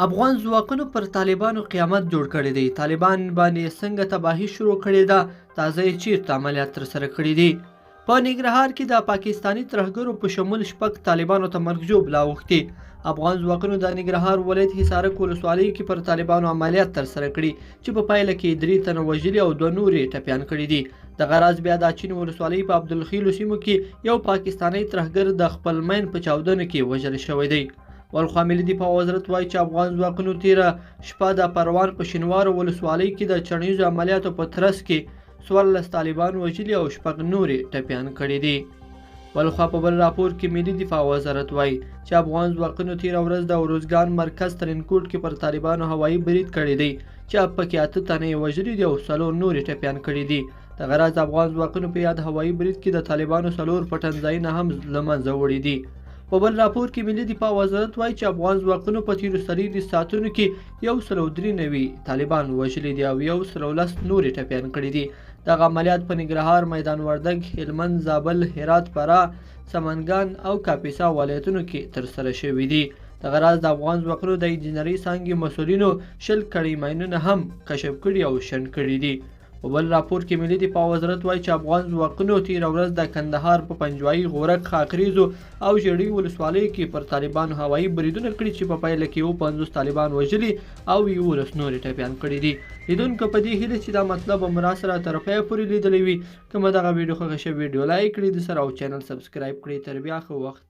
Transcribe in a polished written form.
افغان ځواکونو پر طالبانو قیامت جوړ کړی دی. طالبان باندې څنګه تباهي شروع کړې ده، تازه یې چیرته عملیات ترسره کړي دي. په ننګرهار کې د پاکستاني ترهګرو په شمول شپږ طالبانو ته مرګ ژوبله اوښتې. افغان ځواکونو د ننګرهار ولایت حصارک ولسوالۍ کې پر طالبانو عملیات ترسره کړي چې په پایله کې 3 تنه وژلي او 2 نور یې ټپیان کړي دي. دغه راز بیا د اچین ولسوالۍ په عبدالخیلو سیمو کې یو پاکستاني ترهګر د خپل مین په چاودنه کې وژل شوی دی. ولخوا ملي دفاع وزارت وایي چې افغان ځواکونو تیره شپه د پروان په شینوارو ولسوالۍ کې د چڼیزو عملیاتو په ترڅ کې 14 طالبان وژلي او 6 نور یې ټپیان کړي دي. ولخوا په بل راپور کې ملي دفاع وزارت وایي چې افغان ځواکونو تیره ورځ د اروزګان مرکز ترینکوټ کې پر طالبانو هوایي برید کړی دی چې پکې 8 تنه یې وژلي دي او 4 نور یې ټپیان کړي دي. دغه راز افغان ځواکونو په یاد هوایي برید کې د طالبانو 4 پټنځایونه هم له منځه وړي دي. په بل راپور کې ملي دفاع وزارت وایي چې افغان ځواکونو په تیرو څلوېښتو ساعتونو کې 193 طالبان وژلي دي او 110 نور یې ټپیان کړي دي. دغه عملیات په ننګرهار، میدان وردګ، هلمند، زابل، هرات، فراه، سمنګان او کاپیسا ولایتونو کې ترسره شوي دي. دغه راز د افغان ځواکونو د انجنیري څانګې مسؤلینو 10 کړۍ ماینونه هم کشف کړي او شنډ کړي دي. په بل راپور کې ملي دفاع وزارت وایي چې افغان ځواکونو تیره ورځ د کندهار په پنجوایي، غورک، خاکریزو او ژړۍ ولسوالیو کې پر طالبانو هوایي بریدونه کړي چې په پایله کې 50 طالبان وژلي او 11 نور ټپیان کړي دي. لیدونکو په دې هیله چې دا مطلب مو راسره تر پایه پورې لیدلی وي. که مو دغه ویډیو خوښه شوې ویډیو لایک کړئ، د سره او چینل سبسکرایب کړئ. تر بیا ښه وخت.